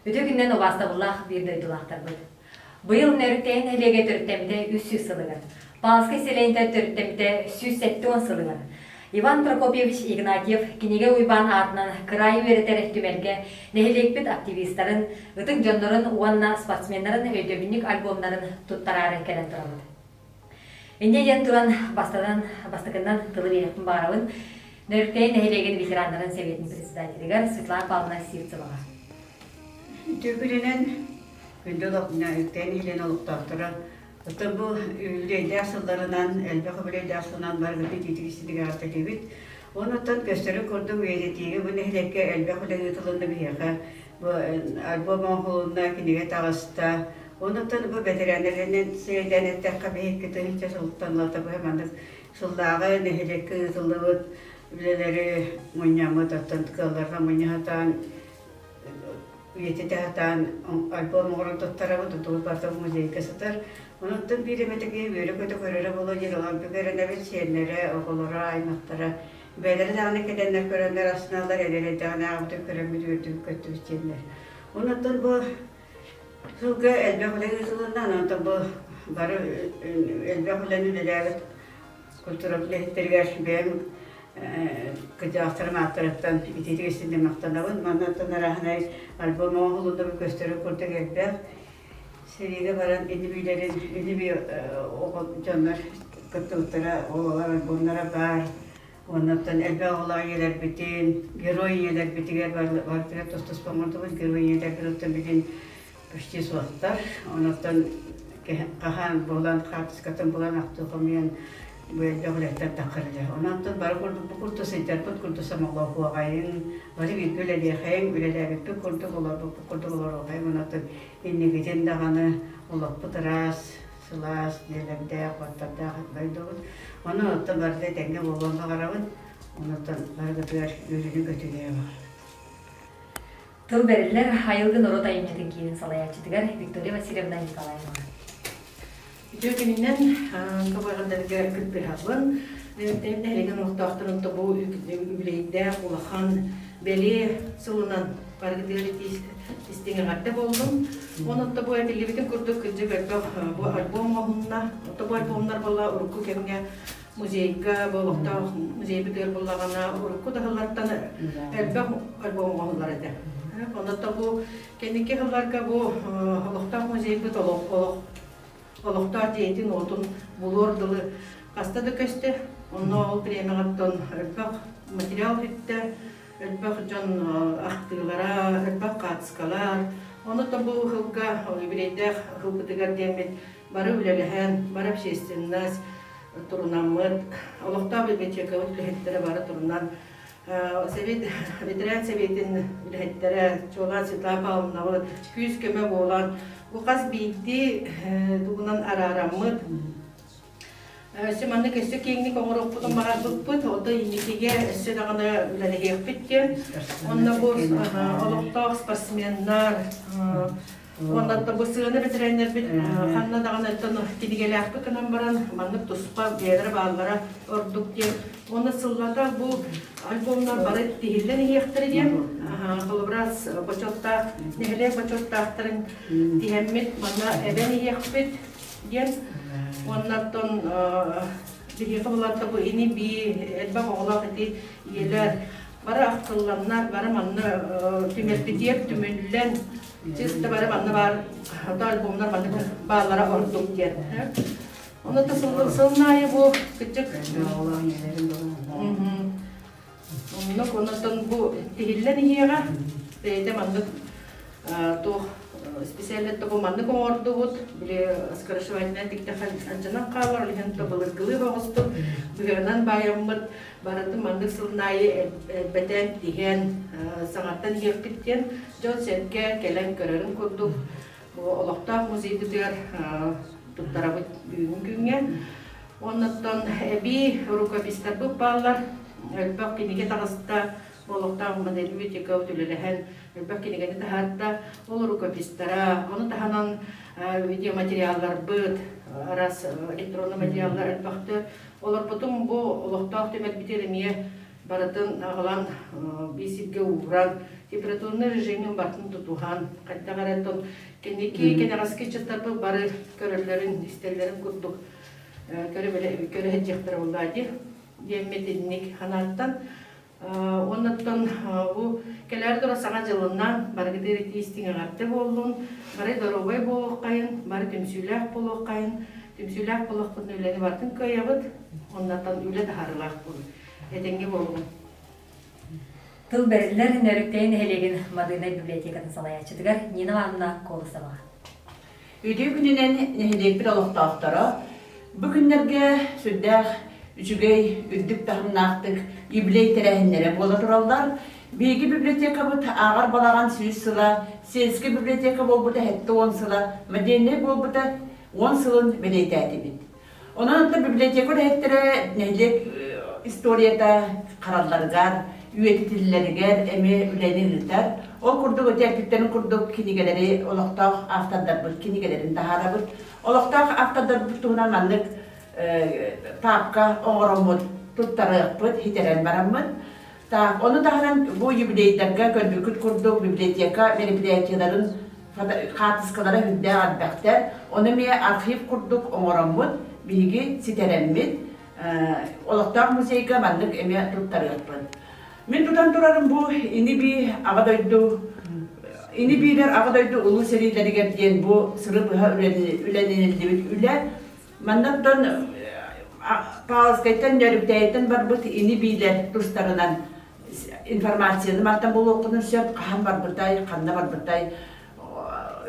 Öte günden obasta bullaq bir döydülaqtar bud. Bıyıl nörütteyin helege törüttemide 300 sılığın. Balskı seleyinde törüttemide 370 sılığın. Иван Прокопьевич Игнатьев кинеге уйбан атынан кырайы веретерек түмелге нехелекпит активисттарын, ытык жоннорун, уанна спортсмендарын өйдөбүнүк альбомдарын туттарары келен турабыд. Инде ен туран бастыкынан тылы берекпин барабын нөрүктейин нехелеген ветеранларын советин председателигер Светлана Павловна Сивцевага. Türkülenen gündölükten ilen oluqtaqtıra. Bütün bu ülkede asıllarından, elbette böyle asıllarından var gibi titrisilik arttı gibi. Ondan gösteri kurdum üyelediği bu nehleke elbette böyle yutulunda bir yaka. Bu albüm okulunda kineye tağısta. Ondan bu veteranların seyirden ettiği bir hikâyeti hiç sultanlarda bu hemen suldağı nehleke yutulduğu üyeleri munyamı tattan tıkalarla munyahatan üyeti tahtan albüm okulunda tutarabı tutuğu parta müziği keseter. Ondan bir emetteki böyle kötü körere bulacak olan bir körene bir şeylere, okullara, aymaktara. Bedeli dağına gidenler körenler aslındalar ederek dağına ağabey köremi dürdük kötü bir şeyler. Ondan bu sulga elbette sulundan ondan bu barı elbette ülelerde kültürel lehterler ben kıcaktarım aktarıktan itirisinde maktanavın. Manattan arahına albüm oğlunda bir gösteri kurdu geldi. Seriye varan ünlü bir canlar kıtlıklara, bunlara var. Ondan elbette olan yerler bitin, geroy yerler bitiler var. Tostos pamurduğumuz geroy yerler bitin pişti suatlar. Ondan kahan bulan, katın bulan aktu kamiyan böyle devletler takırlar. Ondan barı kurdu secer kurdu samalı huayın. Bari bir böyle diyeyim, böyle bir kurdu olur huayın. Ondan inni giden dağını olak pıtıras, sılas, nelemde, kuatlarda baydoğun. Onu da barda denge babamla karabın. Ondan barda bir ürünü götürüyor. Tıl beriller hayılgın orada imcetin kiyin salayatçıdıgar Viktoria Vasilyevna Nikolayeva. Türkünden kabarındaga kütbir hazın. Nehligen muhtahtırın bu üleyde ulağan beli sılınan pargıdırı isteğin hatta oldum. Onu da bu etillebitin kurduk kıcı bu albüm mahunna. Bu albümler bolla urku kemge muzeyga bolukta muzey bitir bollagana urku da hallardan elbette albüm mahunlar ede. Onu da bu kendiki hallarga bu halukta muzey bit Olukta diyetin otun bulurdılı kastadı köste. Onu ol premiyattan elbette material bitti. Elbette can aktılara, elbette katskalar. Onu da bu hılga bireyde hılgıdıgar demet barı ülelehen, barı şeysinler turunamıd. Olukta bir beçeka ülhettere barı turunan. Veteran seviyetin ülhettere çoğulan Svetla Pavlovna 200 köme boğulan bu kaz bildi, tuğunan araramıd. Semanlık esse kengni koğurup putan bağır bıkpıt, o da indikige esse dağına ülene hekbitken. Onda bu olukta sportsmenler, onda da bu sığını bitirenler bir hanna dağına kidigeli akbıkınan baran, manlık tuspa bedere bağlara orduk diye. Onda sıllarda bu albümler balık dihilden hektireceğim. Kılıbras boçotta, nehle boçotta aktarın dihemmit, bana ebeni hekbit diyen. Onlardan bir yıkımlarda bu ini bir elbette oğlak eti yeler. Bara akıllanlar, bara manna tümelbidiyep tümüllen. Siz de bara manna var, da albümler manna bağlara orduk diyen. Onda da sılnayı bu küçük. Onlardan bu dihillen iyega. De manna tuh spesialette bu manna komordu bile askarışvayına dikte ancanan kavar lihen tabalı gılı bağıstı büyünen bayamıd baratı manna sılnayı beden dihen sanattan yekpitten jol senke gelen görürün kurdu bu olakta müziği diyor tuttarabı büyüğün günge ondan bir rukabistar bu bağlar elbette kinike tağısta olakta madeni bir çeka ötülelehen elbette kinike tahatta olur rukabistara onu tahanan video materyaller bıt aras elektronlu materyaller elbette olur potom bu olakta tümel bitirilmeye баратын ағылан бесилге ууран температурный режимин батын тутухан кайта-гараттон кенеки кенегаски чаттапы бары көрөллөрүн истерлерин курдук көрө жактар болду диэметинник ханаттан оннаттан бу келер дора саңа жылынан баргыдыр тистиңе гарты болдун бары доробой болоккайын бары түмсүлак болоккайын түмсүлак болоккун үлени бартын көйөбүт оннаттан үле тахарылак бул этеңге болгон Тыл бәрілер нөріктейін әлеген Мадына библиотекатын салаячыдығар Нина Ивановна Колысова. Үйдей күнінен нәхелек бір олықтақтары, бүгінлерге сүрдәқ үчігей үддік тағымнақтық юбилей тәрәхінлері бола тұралдар. Бейгі библиотека бұд ағар балаған сүйіз сыла, сельскі библиотека бол бұды әтті 10 сыла, мәденлер бол бұды 10 сылын білейті әті бит. Онан да библиотека әттірі нәхелек историята қараларғар, üyetitilleriger, emi ülenirler. O kurduk ötekliklerin kurduk kinigeleri, olaqtaq aftadarbıt, kinigelerin daharabıt. Olaqtaq aftadarbıt tuğunan manlık tapka oğramıt, tuttarıqbıt, hiteren baramıt. Onu daharan bu jubileylerge körbüküt kurduk, biblioteka, bibliotekaların katıskalara hüdde adbakter. Onu miye arxiv kurduk, oğramıt, bilgi siteremmit. Olaqtaq museyga manlık emi tuttarıqbıt. Men tutan turarım bu ini bir ağadaydı, ini birler ağadaydı ulu serileri gerdiyen bu sırrı bıha ülenildi üle. Mandattan Pağızkaytan yarıptayeten var bu ini birler dostlarından informasyonu maltan bulu okudun söp kahan var bırtay, kanna var bırtay.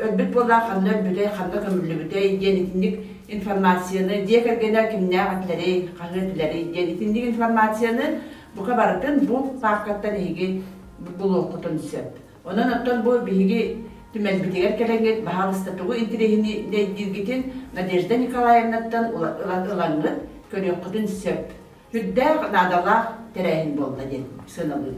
Ölbüt bolla kanna ölbütay, kanna kömürlü bütay, yenitinlik informasyonu, diye kergeler kimne atları, kahretleri, yenitinlik informasyonu bu kabartın bu pakattan higi bulu okutun söp. Onun attan bu bihigi tümel bitiger kelenget bahal statuğu intirehini de dirgitin Nadezhda Nikolayevna'dan ılangıt köre okutun söp. Hüdde nadallah terehin bolda den sınavı.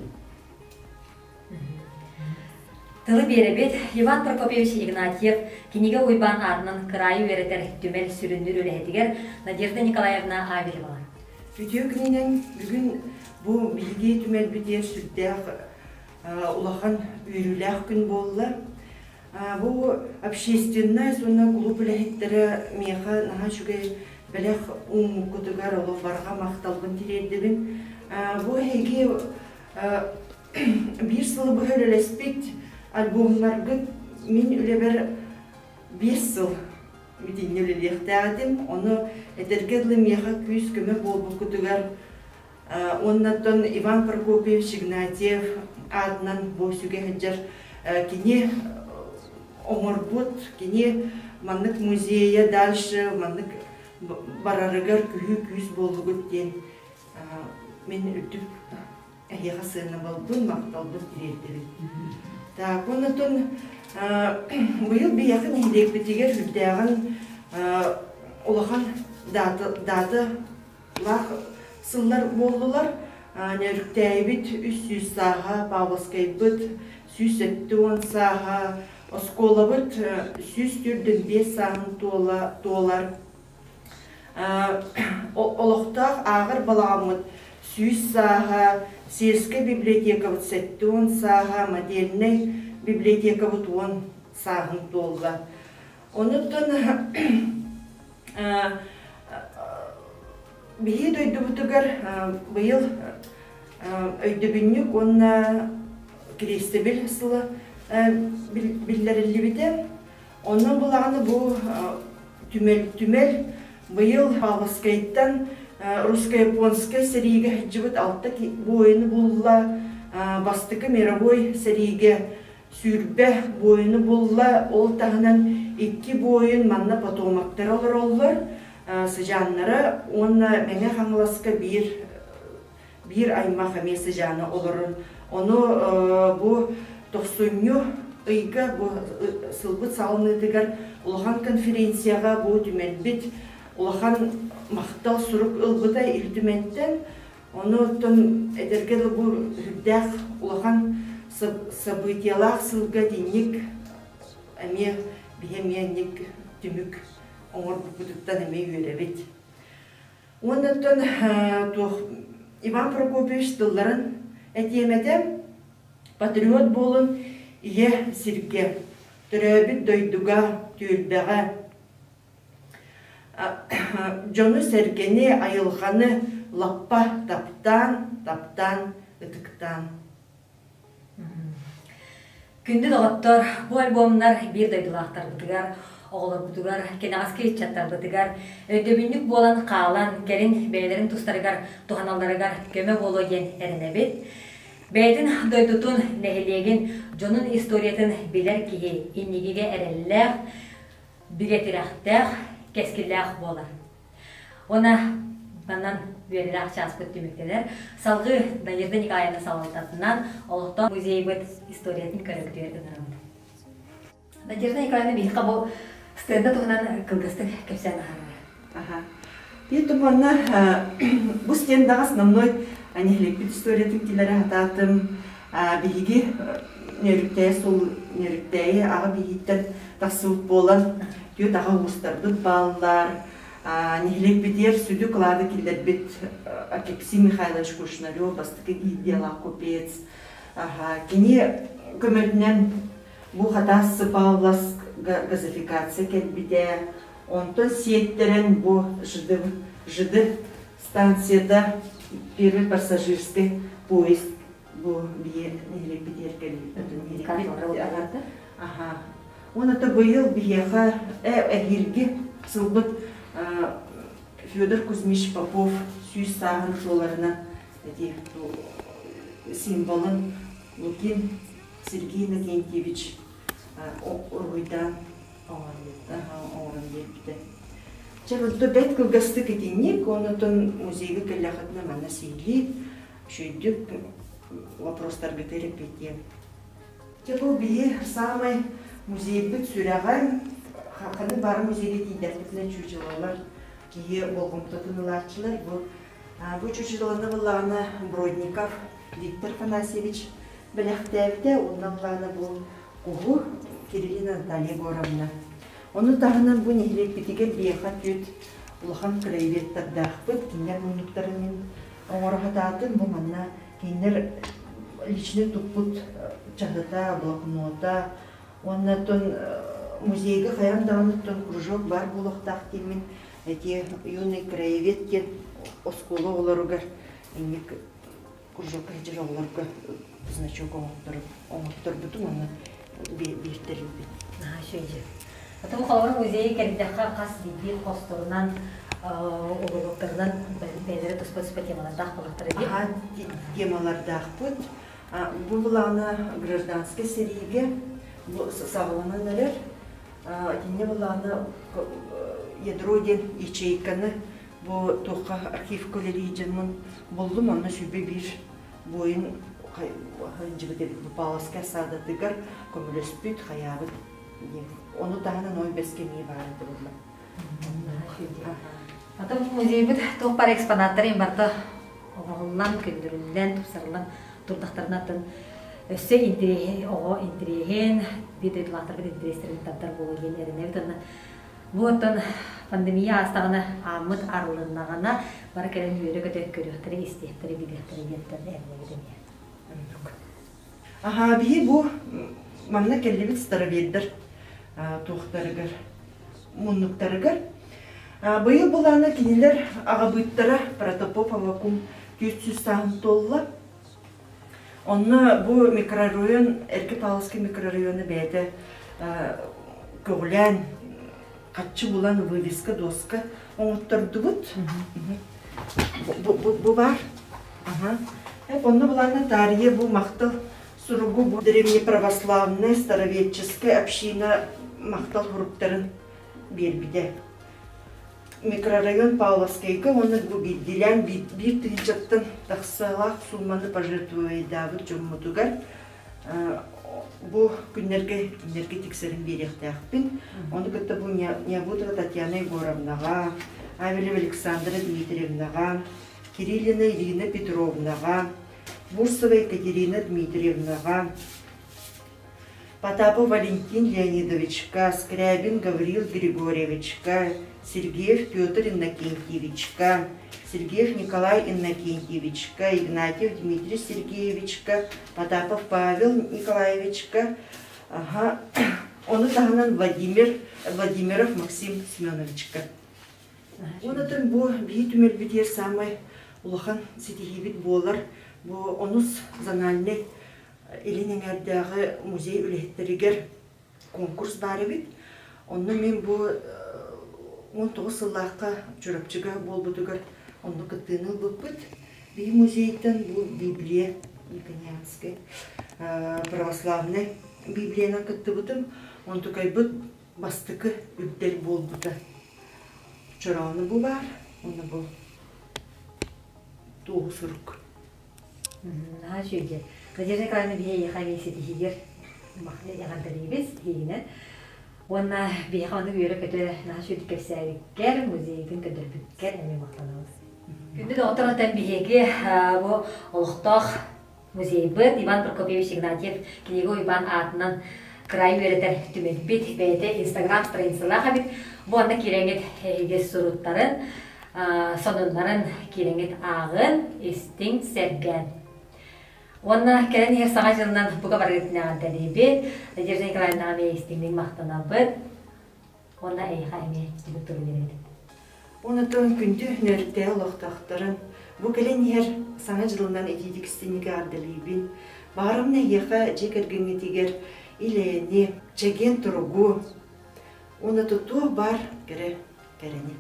Тылы беребет Иван Прокопьевич Игнатьев кинеге уйбан арнын кырайы веретер түмел сүрүндүр үлэхетигер Надежда Николаевна Авелова. Видео күнінен бүгін бұл білге түмел бітер сүрдәқ улахан үйріләқ күн болы. Бұл общественная сонна клуб үләхеттері меха наға жүгей біләқ ұң күтігар олы барға мақталғын тиреддігін. Бұл әйге бір сылы бұл өләспет альбомларға мен үлебер 5 сыл бітінне өлелектәдім. Оны әтергерлі меха күйіз көмі болбы күтігар. Оннаттан Иван Прокопьевич Игнатьев адынан бұл сүге әджер кене омырбут, кене маннык музея дальше, маннык барарыгар күйіз болбы күттен. Мен үтіп әйеға сыйына болдың, мақталдың тиреддері. Так, оннаттан бұйыл бияқын әйдек бітігер үддәғын олақан даты лақ сыллар болдылар. Нөріктәйбіт 300 саға, Павловскайбіт 170 саға, Осколабыт 145 сағын толар. Олықтақ ағыр балағымыт 100 саға, Сельская библиотека 70 саға, Модельная библиотека 10 сағын толла. Онықтан бейі дөйді бұтығар бұйыл өйді бүннік, онына кересті біл сылы білдерілі біті. Оның бұлағаны бұл түмел бұйыл Павловскайттан русско-японская сәрейге жүбіт алтта бойыны бұлла, бастықы мировой сәрейге сүрбе бойыны бұлла, ол тағынан 2 бойын манна потомақтар олар олар. Sıcanları, onu mene hangilaska bir aymaq eme sıcanı olurun. Onu bu 90 ıyga bu sılbıt salınıdıgar Ulahan konferensiyaga bu dümenbit Ulahan maqtal suruk ılbıda iltümetten onu edergeli bu hüddaq Ulahan sabıtiyalaq sılga dinlik eme bihemeyenlik tümük Оңыр бұдықтан әме үйеребет. Ондан Иван Прокопьевич дылларын әтемеде патриот болын ие сирге, түрәбіт дойдуға түйілбәға. Жоны сәргені айылғаны лаппа таптан, ытыктан. Күнді доғыттар, бұл альбомнар бір дойдылақтар бұтығар, оғылар бұтығар, кенағыз кейтчаттар бұтығар, өйдөбінлік болан қағалан, кәрін бәйлерін тұстарығар, тұханаларығар көмі болу ен әріне бет. Бәйдің дойдутун нәхелеген жонын историятын білер кейі иннегеге әрелләқ, білетірәқтәқ, кәскілләқ болар. Она банан вериләқ час көттіміктелер. Салғы Данирден икаяны салалтатынан олықтан музей бұд историятын көріктер ұнырымды. Данирден икаяны бейт қабыл стенда тұғынан кылдыстық көпсән ағарығы. Бейт тұманна бұл стендағы основной анихлепит историятын келері ататым бейгі нөріктәйі сол нөріктәйі аға бейгіттен тасылып болан түйет аға ұстарды балылар нехлеппетер сүді қылады келдер бет Алексей Михайлович Кушнарев, бастықы идеялақ көпец. Кене көмірінен бұл қатасы Павлас газификация келбеде. Онтон сеттерін бұл жыды станцияда первый пассажирский поезд бұл бие нехлеппетер келбеде. Оны да бұйыл биеға әгерге сылбыт Федор Кузьмич Попов сүйіс сағын жоларына символын Лукин Сергей Иннокентьевич Оройдан оңын епті. Чағылды бәт кылғасты кетенек, онытын музейгі кәліғатына мана сейліп, шүйдік вопростар гітері петем. Бұл бейі самай музейбіт сүрәған Хақаны бары музейге дейдәртікілі чүрчілалар кейі болғымтатыныларчылар. Бұл чүрчілаларны бұлағына Бродников Виктор Фанасьевич біліқтәвді, ондан бұлағына бұл қуғу Кириллина Наталья Горовна. Оны тағынан бұл нехілек бетігер бейхат өт ұлған краеветтардақ бұд, кейнер мұнықтарымен оңырғататын бұл манна кейнер личный тұқпұт чағдата, блокнота, оннатын музейге қаяндағыныттан кружок бар болықтақ демен, әте юный краевед кен осколы оларығар, әнек кружок әжір оларға значок оңықтыр бұтым, оны бертеріп бет. Шөйде. Бұл қалауын музейі кәрдіққа қас дейді қостығынан, олығықтарынан бәлері тұспа-тұспа темалардақ болықтары бет? Темалардақ бұд. Бұл бұлағына гражданский сериге сағыланын әрер, Діне бұлағына ядроден ячейканы бұл тоққа архив көлері жынмын болдым, оны сөйбе бір бойын паласка садатыгар көміліспет қаябыд. Оны тағынан ой бәскемей барады бұлла. Атым музей бұд тоқ бар экспонаттарын барда оғылынан, көндірілден, тұпсарылан тұрдақтарынатын өссе интереген, бейдейлақтар бір интерестерін таптар болу ген әріне өтіні. Бұлыттың пандемия астағына амыд арылынағана бар кәрін үйері көтек көріқтері, істектері, бейдектері еттері әріне өтіне. Бейі бұл маңна кәлебет стары бердір тоқтарығыр, мұнлықтарығыр. Бұйыл бұланы кенелер аға бұйттары протопоп авакум 400 сағын толла. Онны бұл микрорайон, Эрке Павловский микрорайоны бәді көғілән, қатшы бұлан вывеска, доска оңыттырды бұд. Бұл бар. Онны бұланы тарие бұл мақтыл сұрғу бұл древнеправославный староветческая община мақтал ғұрыптарын бербіде. Микрорайон Павловскайга, оны бұгидділен бір түйінчаттың тақсалақ суманы пожертвуайдабы жоммутугар. Бұл күннерге тексерін беректі ақпен. Оны күтті бұл Необутова Татьяна Егоровнаға, Авелева Александра Дмитриевнаға, Кириллина Ирина Петровнаға, Бурсова Екатерина Дмитриевнаға, Потапов Валентин Леонидовичка, Скрябин Гаврил Григорьевичка, Сергеев Петр Иннокентьевичка, Сергеев Николай Иннокентьевичка, Игнатьев Дмитрий Сергеевичка, Потапов Павел Николаевичка, ага, оны тағынан Владимиров Максим Семеновичка. Онытын бу бейі түмел бітер самай улахан сетихибит болар, бу онус зональный Илинен әрдәғы музей үлеттерігер конкурс бары бит. Онны мен бу 19 сыллаққа жүріпчіға бол бұдығыр онны күттіні бұппыт. Бей музейттен бу Библия Никонианский православный Библияна күтті бұтым. Он тұқай бұд бастықы үддел бол бұды. Чырауны бу бар, оны бұл тоғы сұрық. Жүйде. Надежда Николаевна бие яхай сетихигер яғанталибіз дейінен. Онна бие қанды үйірі көті нашу өткерсәріккер, музейдің көдірбіткер әме мақтанамыз. Күнді де отырғаттан биеге олықтақ музей бұд Иван Прокопьевич Игнатьев кенегі Иван атынан край үйірітер түмен бет бәйті Инстаграм страницалаға бит. Бұл анда кереңет егес сұруттарын, сонынларын кереңет ағын, естің сәрген. Онна кәрін ер саға жылынан бұға барғытын ағанта дейбет, Надежда Николаевна ағаме естіңдің мақтана бұд, онна әйіға әме түбік тұры береді. Оны тұн күнді нөрітті олықтақтырын, бұл кәлін ер саңа жылынан етедік істенеге ардылейбін, бағарымна еға жекергенге тегер иләйіне, жеген тұрғу, оны тұтуы бар кәрі кәріне.